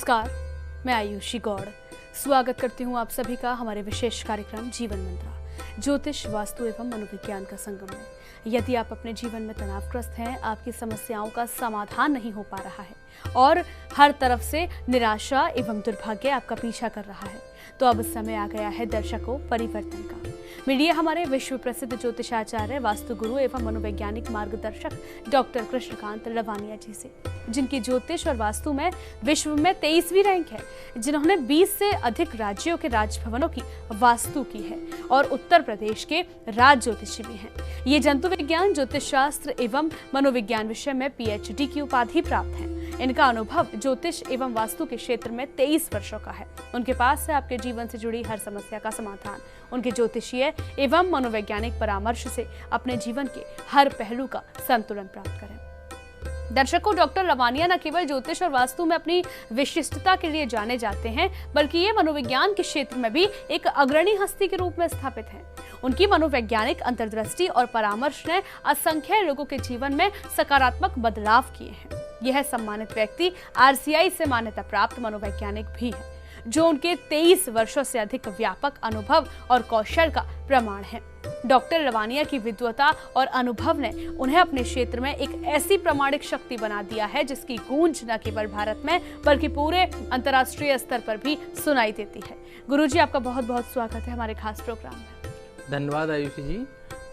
नमस्कार, मैं आयुषी गौड़ स्वागत करती हूँ आप सभी का हमारे विशेष कार्यक्रम जीवन मंत्र ज्योतिष, वास्तु एवं मनोविज्ञान का संगम में। यदि आप अपने जीवन में तनावग्रस्त हैं, आपकी समस्याओं का समाधान नहीं हो पा रहा है और हर तरफ से निराशा एवं दुर्भाग्य आपका पीछा कर रहा है, तो अब समय आ गया है दर्शकों परिवर्तन का। मिलिए हमारे विश्व प्रसिद्ध ज्योतिषाचार्य, वास्तु गुरु एवं मनोवैज्ञानिक मार्गदर्शक डॉक्टर कृष्णकांत लवानिया जी से, जिनकी ज्योतिष और वास्तु में विश्व में 23वीं रैंक है, जिन्होंने 20 से अधिक राज्यों के राजभवनों की वास्तु की है और उत्तर प्रदेश के राज ज्योतिषी भी हैं। ये जंतु विज्ञान, ज्योतिष शास्त्र एवं मनोविज्ञान विषय में PhD की उपाधि प्राप्त है। इनका अनुभव ज्योतिष एवं वास्तु के क्षेत्र में 23 वर्षों का है। उनके पास है आपके जीवन से जुड़ी हर समस्या का समाधान। उनके ज्योतिषीय एवं मनोवैज्ञानिक परामर्श से अपने जीवन के हर पहलू का संतुलन प्राप्त करें। दर्शकों, डॉक्टर लवानिया न केवल ज्योतिष और वास्तु में अपनी विशिष्टता के लिए जाने जाते हैं, बल्कि ये मनोविज्ञान के क्षेत्र में भी एक अग्रणी हस्ती के रूप में स्थापित हैं। उनकी मनोवैज्ञानिक अंतर्दृष्टि और परामर्श ने असंख्य लोगों के जीवन में सकारात्मक बदलाव किए हैं। यह सम्मानित व्यक्ति RCI से मान्यता प्राप्त मनोवैज्ञानिक भी है, जो उनके 23 वर्षों से अधिक व्यापक अनुभव और कौशल का प्रमाण है। डॉक्टर लवानिया की विद्वता और अनुभव ने उन्हें अपने क्षेत्र में एक ऐसी प्रामाणिक शक्ति बना दिया है, जिसकी गूंज न केवल भारत में बल्कि पूरे अंतर्राष्ट्रीय स्तर पर भी सुनाई देती है। गुरुजी, आपका बहुत बहुत स्वागत है हमारे खास प्रोग्राम में। धन्यवाद आयुषी जी।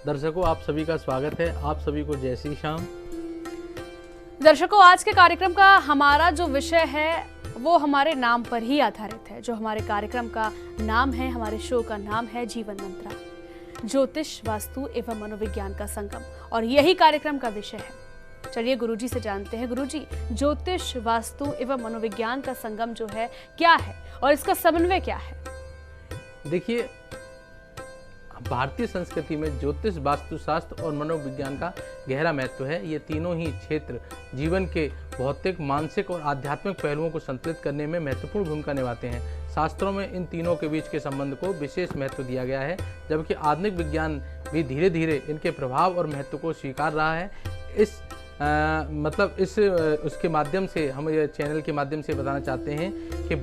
दर्शकों, आप सभी का स्वागत है। आप सभी को जय श्री श्याम। दर्शकों, आज के कार्यक्रम का हमारा जो विषय है वो हमारे नाम पर ही आधारित है। जो हमारे कार्यक्रम का नाम है, हमारे शो का नाम है जीवन मंत्र, ज्योतिष, वास्तु एवं मनोविज्ञान का संगम, और यही कार्यक्रम का विषय है। चलिए गुरुजी से जानते हैं। गुरुजी, ज्योतिष, वास्तु एवं मनोविज्ञान का संगम जो है क्या है और इसका समन्वय क्या है? देखिए, भारतीय संस्कृति में ज्योतिष, वास्तु शास्त्र और मनोविज्ञान का गहरा महत्व है। ये तीनों ही क्षेत्र जीवन के भौतिक, मानसिक और आध्यात्मिक पहलुओं को संतुलित करने में महत्वपूर्ण भूमिका निभाते हैं। शास्त्रों में इन तीनों के बीच के संबंध को विशेष महत्व दिया गया है, जबकि आधुनिक विज्ञान भी धीरे धीरे इनके प्रभाव और महत्व को स्वीकार रहा है। उसके माध्यम से हम ये चैनल के माध्यम से बताना चाहते हैं कि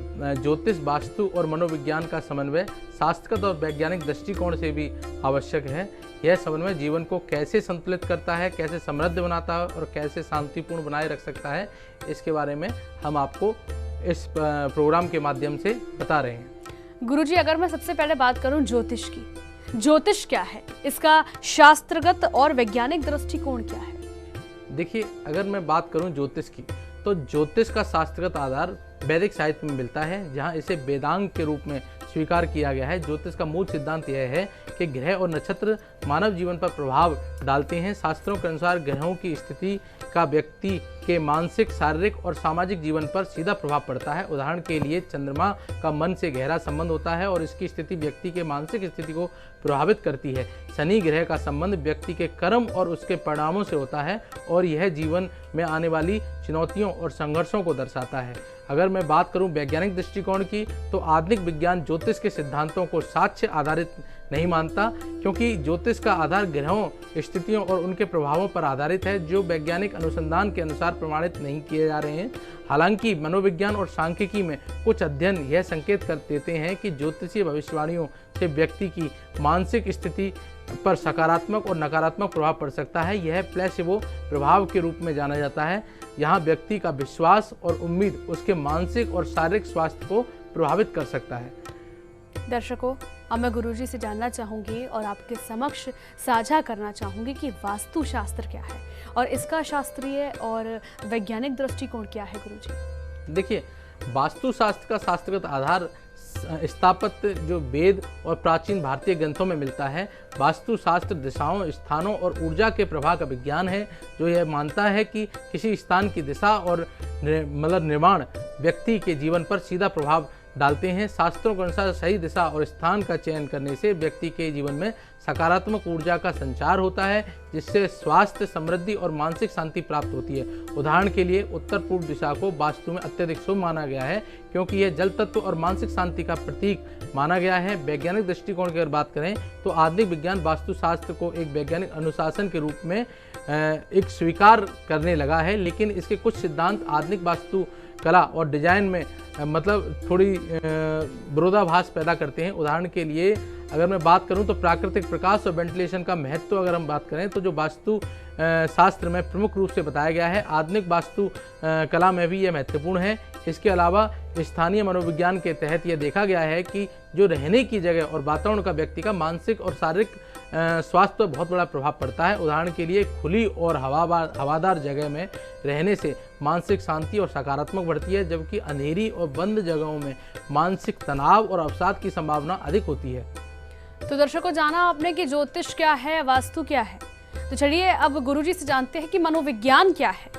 ज्योतिष, वास्तु और मनोविज्ञान का समन्वय शास्त्रगत और वैज्ञानिक दृष्टिकोण से भी आवश्यक है। यह समन्वय जीवन को कैसे संतुलित करता है, कैसे समृद्ध बनाता है और कैसे शांतिपूर्ण बनाए रख सकता है, इसके बारे में हम आपको इस प्रोग्राम के माध्यम से बता रहे हैं। गुरुजी, अगर मैं सबसे पहले बात करूं ज्योतिष की, ज्योतिष क्या है, इसका शास्त्रगत और वैज्ञानिक दृष्टिकोण क्या है? देखिए, अगर मैं बात करूं ज्योतिष की, तो ज्योतिष का शास्त्रगत आधार वैदिक साहित्य में मिलता है, जहां इसे वेदांग के रूप में स्वीकार किया गया है। ज्योतिष का मूल सिद्धांत यह है कि ग्रह और नक्षत्र मानव जीवन पर प्रभाव डालते हैं। शास्त्रों के अनुसार ग्रहों की स्थिति का व्यक्ति के मानसिक, शारीरिक और सामाजिक जीवन पर सीधा प्रभाव पड़ता है। उदाहरण के लिए, चंद्रमा का मन से गहरा संबंध होता है और इसकी स्थिति व्यक्ति के मानसिक स्थिति को प्रभावित करती है। शनि ग्रह का संबंध व्यक्ति के कर्म और उसके परिणामों से होता है और यह जीवन में आने वाली चुनौतियों और संघर्षों को दर्शाता है। अगर मैं बात करूं वैज्ञानिक दृष्टिकोण की, तो आधुनिक विज्ञान ज्योतिष के सिद्धांतों को साक्ष्य आधारित नहीं मानता, क्योंकि ज्योतिष का आधार ग्रहों, स्थितियों और उनके प्रभावों पर आधारित है, जो वैज्ञानिक अनुसंधान के अनुसार प्रमाणित नहीं किए जा रहे हैं। हालांकि मनोविज्ञान और सांख्यिकी में कुछ अध्ययन यह संकेत कर देते हैं कि ज्योतिषीय भविष्यवाणियों से व्यक्ति की मानसिक स्थिति पर सकारात्मक और नकारात्मक प्रभाव पड़ सकता है। यह प्लेसिबो प्रभाव के रूप में जाना जाता है। यहाँ व्यक्ति का विश्वास और उम्मीद उसके मानसिक और शारीरिक स्वास्थ्य को प्रभावित कर सकता है। दर्शकों, अब मैं गुरुजी से जानना चाहूंगी और आपके समक्ष साझा करना चाहूंगी कि वास्तु शास्त्र क्या है और इसका शास्त्रीय और वैज्ञानिक दृष्टिकोण क्या है। गुरुजी, देखिए, वास्तु शास्त्र का शास्त्रगत आधार स्थापत्य जो वेद और प्राचीन भारतीय ग्रंथों में मिलता है। वास्तु शास्त्र दिशाओं, स्थानों और ऊर्जा के प्रभाव का विज्ञान है, जो यह मानता है कि किसी स्थान की दिशा और निर्माण व्यक्ति के जीवन पर सीधा प्रभाव डालते हैं। शास्त्रों के अनुसार सही दिशा और स्थान का चयन करने से व्यक्ति के जीवन में सकारात्मक ऊर्जा का संचार होता है, जिससे स्वास्थ्य, समृद्धि और मानसिक शांति प्राप्त होती है। उदाहरण के लिए, उत्तर पूर्व दिशा को वास्तु में अत्यधिक शुभ माना गया है, क्योंकि यह जल तत्व और मानसिक शांति का प्रतीक माना गया है। वैज्ञानिक दृष्टिकोण की अगर बात करें, तो आधुनिक विज्ञान वास्तुशास्त्र को एक वैज्ञानिक अनुशासन के रूप में एक स्वीकार करने लगा है, लेकिन इसके कुछ सिद्धांत आधुनिक वास्तु कला और डिजाइन में मतलब थोड़ी विरोधाभास पैदा करते हैं। उदाहरण के लिए अगर मैं बात करूं तो प्राकृतिक प्रकाश और वेंटिलेशन का महत्व अगर हम बात करें तो जो वास्तु शास्त्र में प्रमुख रूप से बताया गया है, आधुनिक वास्तु कला में भी यह महत्वपूर्ण है। इसके अलावा स्थानीय मनोविज्ञान के तहत यह देखा गया है कि जो रहने की जगह और वातावरण का व्यक्ति का मानसिक और शारीरिक स्वास्थ्य पर बहुत बड़ा प्रभाव पड़ता है। उदाहरण के लिए खुली और हवादार जगह में रहने से मानसिक शांति और सकारात्मक बढ़ती है, जबकि अंधेरी और बंद जगहों में मानसिक तनाव और अवसाद की संभावना अधिक होती है। तो दर्शकों, जाना आपने कि ज्योतिष क्या है, वास्तु क्या है। तो चलिए अब गुरुजी से जानते हैं कि मनोविज्ञान क्या है।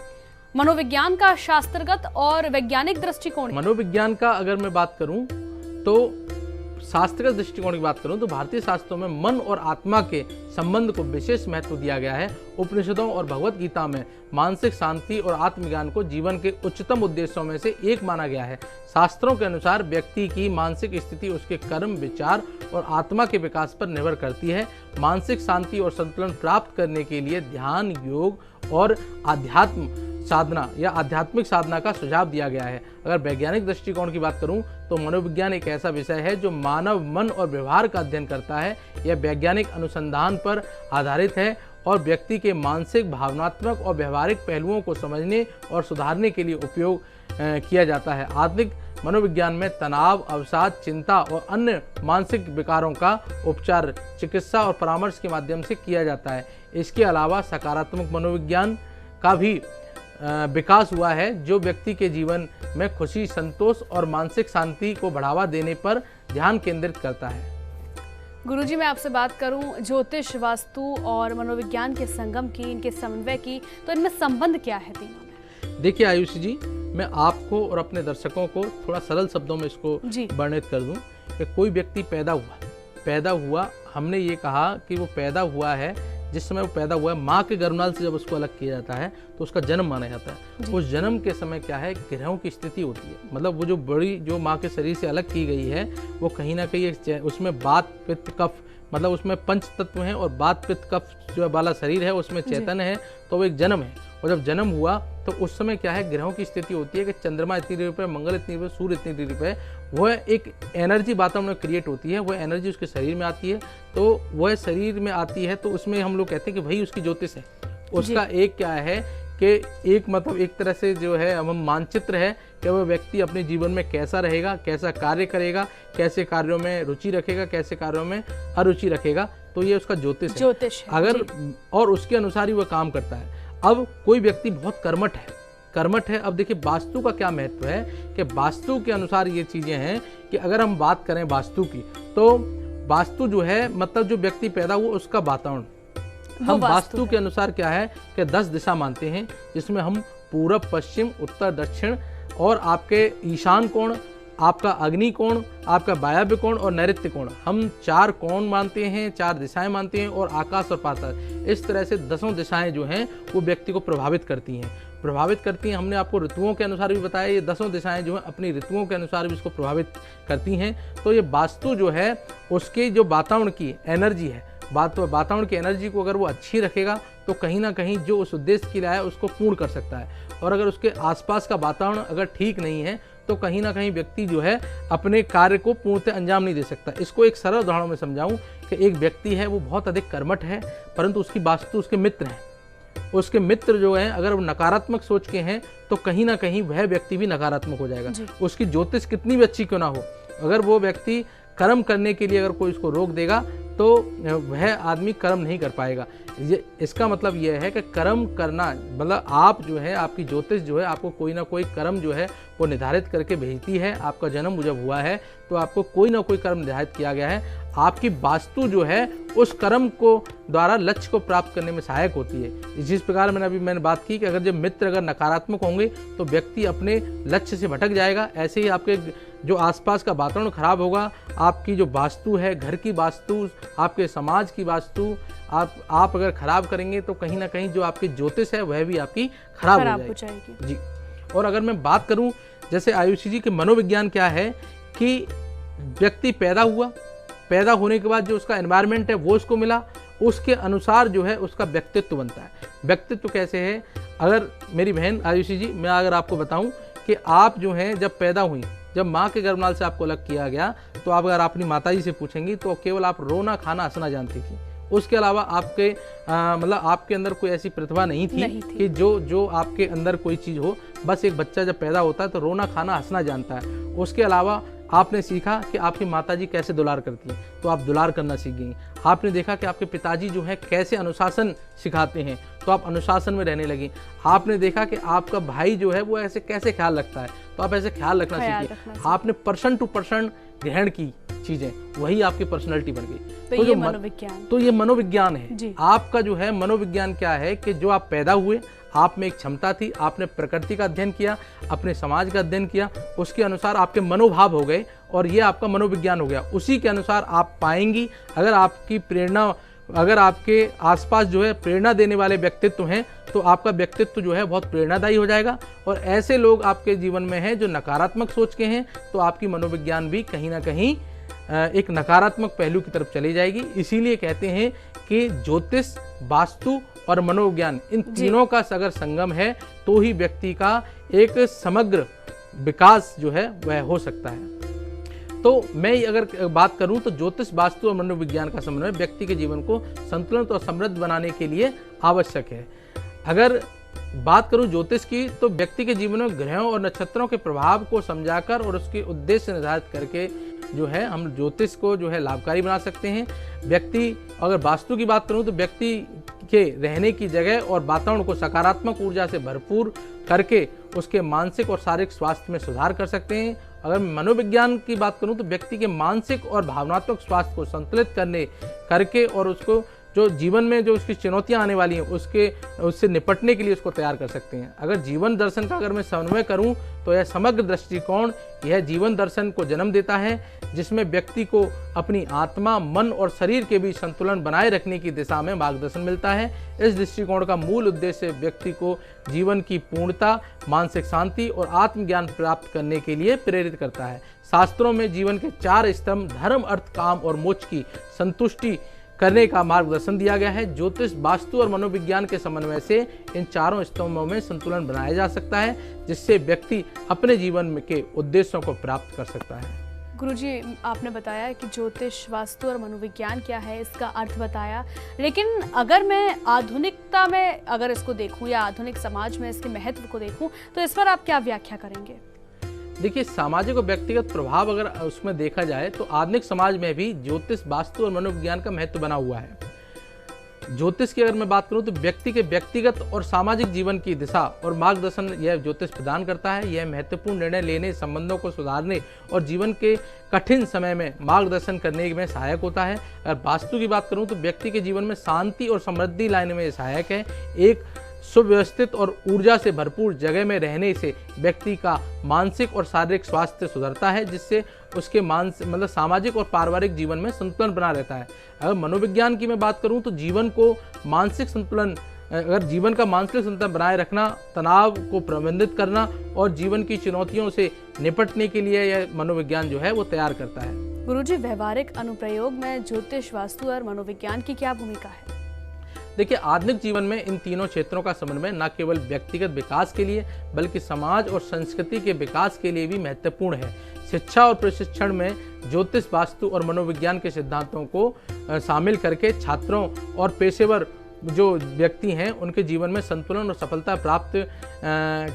मनोविज्ञान का शास्त्रगत और वैज्ञानिक दृष्टिकोण। मनोविज्ञान का अगर मैं बात करूं तो शास्त्रगत दृष्टिकोण की बात करूं तो भारतीय शास्त्रों में मन और आत्मा के संबंध को विशेष महत्व दिया गया है। उपनिषदों और भगवत गीता में मानसिक शांति और आत्मज्ञान को जीवन के उच्चतम उद्देश्यों में से एक माना गया है। शास्त्रों के अनुसार व्यक्ति की मानसिक स्थिति उसके कर्म, विचार और आत्मा के विकास पर निर्भर करती है। मानसिक शांति और संतुलन प्राप्त करने के लिए ध्यान, योग और आध्यात्म साधना या आध्यात्मिक साधना का सुझाव दिया गया है। अगर वैज्ञानिक दृष्टिकोण की बात करूं तो मनोविज्ञान एक ऐसा विषय है जो मानव मन और व्यवहार का अध्ययन करता है। यह वैज्ञानिक अनुसंधान पर आधारित है और व्यक्ति के मानसिक, भावनात्मक और व्यवहारिक पहलुओं को समझने और सुधारने के लिए उपयोग किया जाता है। आधुनिक मनोविज्ञान में तनाव, अवसाद, चिंता और अन्य मानसिक विकारों का उपचार चिकित्सा और परामर्श के माध्यम से किया जाता है। इसके अलावा सकारात्मक मनोविज्ञान का भी विकास हुआ है, जो व्यक्ति के जीवन में खुशी, संतोष और मानसिक शांति को बढ़ावा देने पर ध्यान केंद्रित करता है। गुरुजी, मैं आपसे बात करूं ज्योतिष, वास्तु और मनोविज्ञान के संगम की, इनके समन्वय की, तो इनमें संबंध क्या है तीनों में? देखिए आयुषी जी, मैं आपको और अपने दर्शकों को थोड़ा सरल शब्दों में इसको वर्णित कर दूं कि कोई व्यक्ति पैदा हुआ, हमने ये कहा कि वो पैदा हुआ है, जिस समय वो पैदा हुआ है माँ के गर्भनाल से जब उसको अलग किया जाता है तो उसका जन्म माना जाता है। उस जन्म के समय क्या है, ग्रहों की स्थिति होती है, मतलब वो जो बड़ी जो माँ के शरीर से अलग की गई है वो कहीं ना कहीं उसमें वात, पित्त, कफ, मतलब उसमें पंच तत्व हैं और वात, पित्त, कफ जो वाला शरीर है उसमें चेतन है, तो वो एक जन्म है। और जब जन्म हुआ तो उस समय क्या है, ग्रहों की स्थिति होती है कि चंद्रमा इतनी डिग्री पे, मंगल इतनी डिग्री पे, सूर्य इतनी डिग्री पे, वह एक एनर्जी वातावरण में क्रिएट होती है, वह एनर्जी उसके शरीर में आती है। तो वह शरीर में आती है तो उसमें हम लोग कहते हैं कि भाई उसकी ज्योतिष है। उसका एक क्या है कि एक मतलब एक तरह से जो है हम मानचित्र है कि वह व्यक्ति अपने जीवन में कैसा रहेगा, कैसा कार्य करेगा, कैसे कार्यों में रुचि रखेगा, कैसे कार्यों में अरुचि रखेगा, तो ये उसका ज्योतिष है। अगर और उसके अनुसार ही वह काम करता है। अब कोई व्यक्ति बहुत कर्मठ है। अब देखिए वास्तु का क्या महत्व है कि वास्तु के अनुसार ये चीजें हैं कि अगर हम बात करें वास्तु की तो वास्तु जो है मतलब जो व्यक्ति पैदा हुआ उसका वातावरण, हम वास्तु के अनुसार क्या है कि 10 दिशा मानते हैं, जिसमें हम पूरब, पश्चिम, उत्तर, दक्षिण और आपके ईशान कोण, आपका अग्नि कोण, आपका वायव्य कोण और नैऋत्य कोण, हम 4 कोण मानते हैं, 4 दिशाएं मानते हैं और आकाश और पाताल। इस तरह से 10 दिशाएं जो हैं वो व्यक्ति को प्रभावित करती हैं। हमने आपको ऋतुओं के अनुसार भी बताया, ये 10 दिशाएं जो हैं अपनी ऋतुओं के अनुसार भी इसको प्रभावित करती हैं। तो ये वास्तु जो है उसके जो वातावरण की एनर्जी है, वातावरण की एनर्जी को अगर वो अच्छी रखेगा तो कहीं ना कहीं जो उस उद्देश्य के लिए आया उसको पूर्ण कर सकता है। और अगर उसके आसपास का वातावरण अगर ठीक नहीं है तो कहीं ना कहीं व्यक्ति जो है अपने कार्य को पूर्णतः अंजाम नहीं दे सकता। इसको एक सरल उदाहरण में समझाऊं कि एक व्यक्ति है वो बहुत अधिक कर्मठ है, परंतु उसकी वास्तु उसके मित्र हैं। उसके मित्र जो हैं अगर वो नकारात्मक सोच के हैं तो कहीं ना कहीं वह व्यक्ति भी नकारात्मक हो जाएगा। उसकी ज्योतिष कितनी भी अच्छी क्यों ना हो, अगर वो व्यक्ति कर्म करने के लिए अगर कोई उसको रोक देगा तो वह आदमी कर्म नहीं कर पाएगा। इसका मतलब यह है कि कर्म करना मतलब आप जो है, आपकी ज्योतिष जो है आपको कोई ना कोई कर्म जो है वो निर्धारित करके भेजती है। आपका जन्म जब हुआ है तो आपको कोई ना कोई कर्म निर्धारित किया गया है। आपकी वास्तु जो है उस कर्म को द्वारा लक्ष्य को प्राप्त करने में सहायक होती है। जिस प्रकार मैंने बात की कि अगर जब मित्र अगर नकारात्मक होंगे तो व्यक्ति अपने लक्ष्य से भटक जाएगा। ऐसे ही आपके जो आसपास का वातावरण खराब होगा, आपकी जो वास्तु है, घर की वास्तु, आपके समाज की वास्तु आप अगर खराब करेंगे तो कहीं ना कहीं जो आपकी ज्योतिष है वह भी आपकी खराब हो जाएगी। जी। और अगर मैं बात करूं जैसे आयुषी जी के मनोविज्ञान क्या है कि व्यक्ति पैदा होने के बाद जो उसका एनवायरनमेंट है वो उसको मिला, उसके अनुसार जो है उसका व्यक्तित्व बनता है। व्यक्तित्व कैसे है, अगर मेरी बहन आयुषी जी मैं अगर आपको बताऊं कि आप जो हैं जब पैदा हुई, जब माँ के गर्भनाल से आपको अलग किया गया, तो आप अगर अपनी माताजी से पूछेंगी तो केवल आप रोना खाना हंसना जानती थी। उसके अलावा आपके मतलब आपके अंदर कोई ऐसी प्रतिभा नहीं थी कि जो आपके अंदर कोई चीज़ हो। बस एक बच्चा जब पैदा होता है तो रोना खाना हंसना जानता है। उसके अलावा आपने सीखा कि आपकी माताजी कैसे दुलार करती हैं, तो आप दुलार करना सीख गई। आपने देखा कि आपके पिताजी जो है कैसे अनुशासन सिखाते हैं, तो आप अनुशासन में रहने लगी। आपने देखा कि आपका भाई जो है वो ऐसे कैसे ख्याल रखता है, तो आप ऐसे ख्याल रखना सीखिए। आपने पर्सन टू पर्सन ग्रहण की चीजें, वही आपकी पर्सनैलिटी बन गई। तो ये मनोविज्ञान, तो ये मनोविज्ञान है। आपका जो है मनोविज्ञान क्या है कि जो आप पैदा हुए, आप में एक क्षमता थी, आपने प्रकृति का अध्ययन किया, अपने समाज का अध्ययन किया, उसके अनुसार आपके मनोभाव हो गए और ये आपका मनोविज्ञान हो गया। उसी के अनुसार आप पाएंगी, अगर आपकी प्रेरणा, अगर आपके आसपास जो है प्रेरणा देने वाले व्यक्तित्व हैं, तो आपका व्यक्तित्व जो है बहुत प्रेरणादायी हो जाएगा। और ऐसे लोग आपके जीवन में हैं जो नकारात्मक सोच के हैं, तो आपकी मनोविज्ञान भी कहीं ना कहीं एक नकारात्मक पहलू की तरफ चली जाएगी। इसीलिए कहते हैं कि ज्योतिष, वास्तु और मनोविज्ञान, इन तीनों का अगर संगम है तो ही व्यक्ति का एक समग्र विकास जो है वह हो सकता है। तो मैं अगर बात करूं तो ज्योतिष, वास्तु और मनोविज्ञान का समन्वय व्यक्ति के जीवन को संतुलित और समृद्ध बनाने के लिए आवश्यक है। अगर बात करूं ज्योतिष की, तो व्यक्ति के जीवन में ग्रहों और नक्षत्रों के प्रभाव को समझाकर और उसके उद्देश्य निर्धारित करके जो है हम ज्योतिष को जो है लाभकारी बना सकते हैं। व्यक्ति, अगर वास्तु की बात करूं तो व्यक्ति के रहने की जगह और वातावरण को सकारात्मक ऊर्जा से भरपूर करके उसके मानसिक और शारीरिक स्वास्थ्य में सुधार कर सकते हैं। अगर मनोविज्ञान की बात करूं तो व्यक्ति के मानसिक और भावनात्मक स्वास्थ्य को संतुलित करके और उसको जो जीवन में जो उसकी चुनौतियां आने वाली हैं उससे निपटने के लिए उसको तैयार कर सकते हैं। अगर जीवन दर्शन का अगर मैं समन्वय करूं तो यह समग्र दृष्टिकोण यह जीवन दर्शन को जन्म देता है, जिसमें व्यक्ति को अपनी आत्मा, मन और शरीर के बीच संतुलन बनाए रखने की दिशा में मार्गदर्शन मिलता है। इस दृष्टिकोण का मूल उद्देश्य व्यक्ति को जीवन की पूर्णता, मानसिक शांति और आत्मज्ञान प्राप्त करने के लिए प्रेरित करता है। शास्त्रों में जीवन के 4 स्तंभ धर्म, अर्थ, काम और मोक्ष की संतुष्टि करने का मार्गदर्शन दिया गया है। ज्योतिष, वास्तु और मनोविज्ञान के समन्वय से इन चारों स्तंभों में संतुलन बनाया जा सकता है, जिससे व्यक्ति अपने जीवन के उद्देश्यों को प्राप्त कर सकता है। गुरुजी, आपने बताया कि ज्योतिष, वास्तु और मनोविज्ञान क्या है, इसका अर्थ बताया, लेकिन अगर मैं आधुनिकता में अगर इसको देखूं या आधुनिक समाज में इसके महत्व को देखूं, तो इस पर आप क्या व्याख्या करेंगे? देखिए, सामाजिक और व्यक्तिगत प्रभाव अगर उसमें देखा जाए तो आधुनिक समाज में भी ज्योतिष, वास्तु और मनोविज्ञान का महत्व बना हुआ है। ज्योतिष की अगर मैं बात करूं तो व्यक्ति के व्यक्तिगत और सामाजिक जीवन की दिशा और मार्गदर्शन यह ज्योतिष प्रदान करता है। यह महत्वपूर्ण निर्णय लेने, संबंधों को सुधारने और जीवन के कठिन समय में मार्गदर्शन करने में सहायक होता है। अगर वास्तु की बात करूं तो व्यक्ति के जीवन में शांति और समृद्धि लाने में सहायक है। एक सुव्यवस्थित और ऊर्जा से भरपूर जगह में रहने से व्यक्ति का मानसिक और शारीरिक स्वास्थ्य सुधरता है, जिससे उसके मतलब सामाजिक और पारिवारिक जीवन में संतुलन बना रहता है। अगर मनोविज्ञान की मैं बात करूं तो जीवन को मानसिक संतुलन, अगर जीवन का मानसिक संतुलन बनाए रखना, तनाव को प्रबंधित करना और जीवन की चुनौतियों से निपटने के लिए यह मनोविज्ञान जो है वो तैयार करता है। गुरुजी, व्यवहारिक अनुप्रयोग में ज्योतिष, वास्तु और मनोविज्ञान की क्या भूमिका है? देखिए, आधुनिक जीवन में इन तीनों क्षेत्रों का समन्वय न केवल व्यक्तिगत विकास के लिए बल्कि समाज और संस्कृति के विकास के लिए भी महत्वपूर्ण है। शिक्षा और प्रशिक्षण में ज्योतिष, वास्तु और मनोविज्ञान के सिद्धांतों को शामिल करके छात्रों और पेशेवर जो व्यक्ति हैं उनके जीवन में संतुलन और सफलता प्राप्त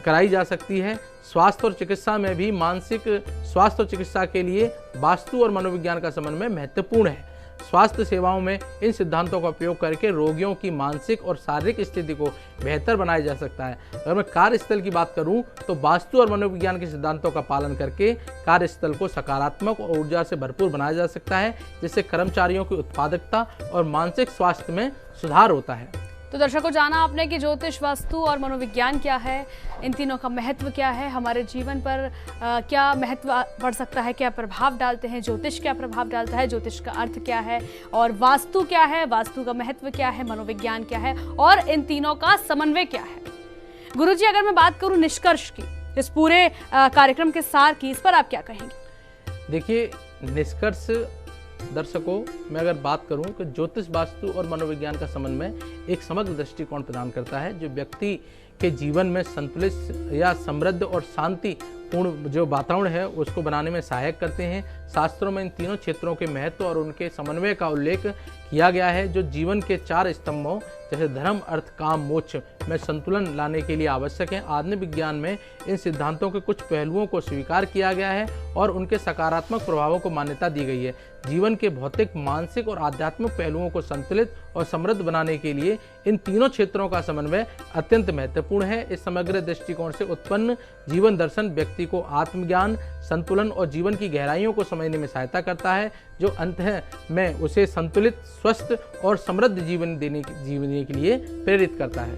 कराई जा सकती है। स्वास्थ्य और चिकित्सा में भी मानसिक स्वास्थ्य और चिकित्सा के लिए वास्तु और मनोविज्ञान का समन्वय महत्वपूर्ण है। स्वास्थ्य सेवाओं में इन सिद्धांतों का उपयोग करके रोगियों की मानसिक और शारीरिक स्थिति को बेहतर बनाया जा सकता है। अगर मैं कार्यस्थल की बात करूं तो वास्तु और मनोविज्ञान के सिद्धांतों का पालन करके कार्यस्थल को सकारात्मक और ऊर्जा से भरपूर बनाया जा सकता है, जिससे कर्मचारियों की उत्पादकता और मानसिक स्वास्थ्य में सुधार होता है। तो दर्शकों, जाना आपने कि ज्योतिष, वास्तु और मनोविज्ञान क्या है, इन तीनों का महत्व क्या है, हमारे जीवन पर क्या महत्व पड़ सकता है, क्या प्रभाव डालते हैं, ज्योतिष क्या प्रभाव डालता है, ज्योतिष का अर्थ क्या है और वास्तु क्या है, वास्तु का महत्व क्या है, मनोविज्ञान क्या है और इन तीनों का समन्वय क्या है। गुरुजी, अगर मैं बात करूं निष्कर्ष की, इस पूरे कार्यक्रम के सार की, इस पर आप क्या कहेंगे? देखिए, निष्कर्ष दर्शकों, मैं अगर बात करूं तो ज्योतिष, वास्तु और मनोविज्ञान का समन्वय एक समग्र दृष्टिकोण प्रदान करता है, जो व्यक्ति के जीवन में संतुलित या समृद्ध और शांति पूर्ण जो वातावरण है उसको बनाने में सहायक करते हैं। शास्त्रों में इन तीनों क्षेत्रों के महत्व और उनके समन्वय का उल्लेख किया गया है, जो जीवन के 4 स्तंभों जैसे धर्म, अर्थ, काम, मोक्ष में संतुलन लाने के लिए आवश्यक है। आधुनिक विज्ञान में इन सिद्धांतों के कुछ पहलुओं को स्वीकार किया गया है और उनके सकारात्मक प्रभावों को मान्यता दी गई है। जीवन के भौतिक, मानसिक और आध्यात्मिक पहलुओं को संतुलित और समृद्ध बनाने के लिए इन तीनों क्षेत्रों का समन्वय अत्यंत महत्वपूर्ण है। इस समग्र दृष्टिकोण से उत्पन्न जीवन दर्शन व्यक्ति को आत्मज्ञान, संतुलन और जीवन की गहराइयों को समझने में सहायता करता है, जो अंत में उसे संतुलित, स्वस्थ और समृद्ध जीवन जीने के लिए प्रेरित करता है।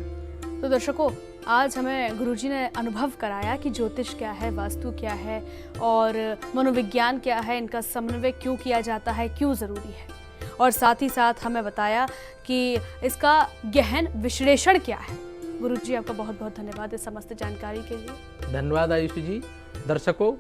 तो दर्शकों, आज हमें गुरुजी ने अनुभव कराया कि ज्योतिष क्या है, वास्तु क्या है और मनोविज्ञान क्या है, इनका समन्वय क्यों किया जाता है, क्यों ज़रूरी है, और साथ ही साथ हमें बताया कि इसका गहन विश्लेषण क्या है। गुरुजी, आपका बहुत बहुत धन्यवाद इस समस्त जानकारी के लिए। धन्यवाद आयुषी जी। दर्शकों,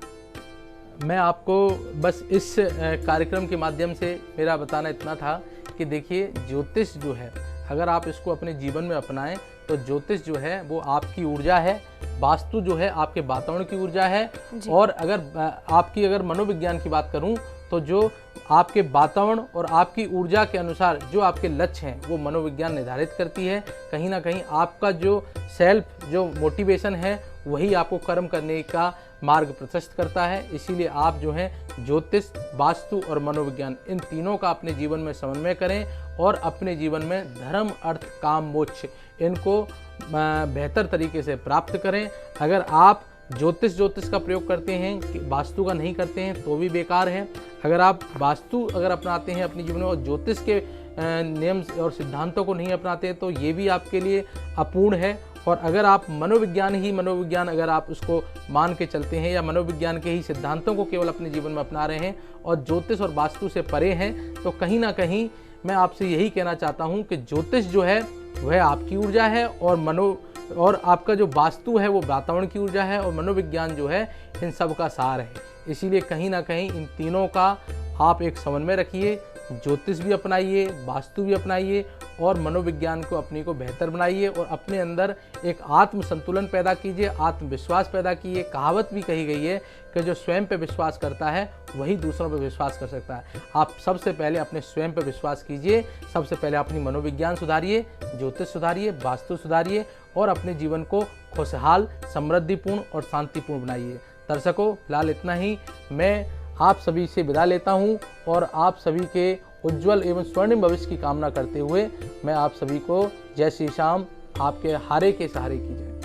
मैं आपको बस इस कार्यक्रम के माध्यम से मेरा बताना इतना था कि देखिए, ज्योतिष जो है अगर आप इसको अपने जीवन में अपनाएं तो ज्योतिष जो है वो आपकी ऊर्जा है, वास्तु जो है आपके वातावरण की ऊर्जा है, और अगर मनोविज्ञान की बात करूं तो जो आपके वातावरण और आपकी ऊर्जा के अनुसार जो आपके लक्ष्य हैं वो मनोविज्ञान निर्धारित करती है। कहीं ना कहीं आपका जो सेल्फ जो मोटिवेशन है वही आपको कर्म करने का मार्ग प्रशस्त करता है। इसीलिए आप जो हैं ज्योतिष, वास्तु और मनोविज्ञान, इन तीनों का अपने जीवन में समन्वय करें और अपने जीवन में धर्म, अर्थ, काम, मोक्ष इनको बेहतर तरीके से प्राप्त करें। अगर आप ज्योतिष का प्रयोग करते हैं, वास्तु का नहीं करते हैं तो भी बेकार है। अगर आप वास्तु अपनाते हैं अपने जीवन में और ज्योतिष के नियम और सिद्धांतों को नहीं अपनाते हैं तो ये भी आपके लिए अपूर्ण है। और अगर आप मनोविज्ञान अगर आप उसको मान के चलते हैं या मनोविज्ञान के ही सिद्धांतों को केवल अपने जीवन में अपना रहे हैं और ज्योतिष और वास्तु से परे हैं, तो कहीं ना कहीं मैं आपसे यही कहना चाहता हूं कि ज्योतिष जो है वह आपकी ऊर्जा है और आपका जो वास्तु है वो वातावरण की ऊर्जा है, और मनोविज्ञान जो है इन सब का सार है। इसीलिए कहीं ना कहीं इन तीनों का आप एक समन्वय रखिए, ज्योतिष भी अपनाइए, वास्तु भी अपनाइए और मनोविज्ञान को अपने को बेहतर बनाइए और अपने अंदर एक आत्म संतुलन पैदा कीजिए, आत्मविश्वास पैदा कीजिए। कहावत भी कही गई है कि जो स्वयं पे विश्वास करता है वही दूसरों पे विश्वास कर सकता है। आप सबसे पहले अपने स्वयं पे विश्वास कीजिए, सबसे पहले अपनी मनोविज्ञान सुधारिए, ज्योतिष सुधारिए, वास्तु सुधारिए और अपने जीवन को खुशहाल, समृद्धिपूर्ण और शांतिपूर्ण बनाइए। दर्शकों, फिलहाल इतना ही। मैं आप सभी से विदा लेता हूं और आप सभी के उज्जवल एवं स्वर्णिम भविष्य की कामना करते हुए मैं आप सभी को जय श्री श्याम, आपके हारे के सहारे की जय।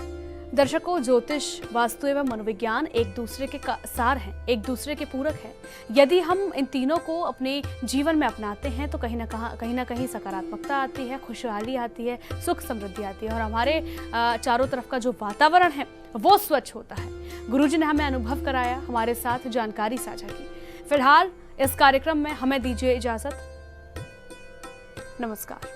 दर्शकों, ज्योतिष, वास्तु एवं मनोविज्ञान एक दूसरे के सार हैं, एक दूसरे के पूरक हैं। यदि हम इन तीनों को अपने जीवन में अपनाते हैं तो कहीं ना कहीं सकारात्मकता आती है, खुशहाली आती है, सुख समृद्धि आती है और हमारे चारों तरफ का जो वातावरण है वो स्वच्छ होता है। गुरुजी ने हमें अनुभव कराया, हमारे साथ जानकारी साझा की। फिलहाल इस कार्यक्रम में हमें दीजिए इजाजत। नमस्कार।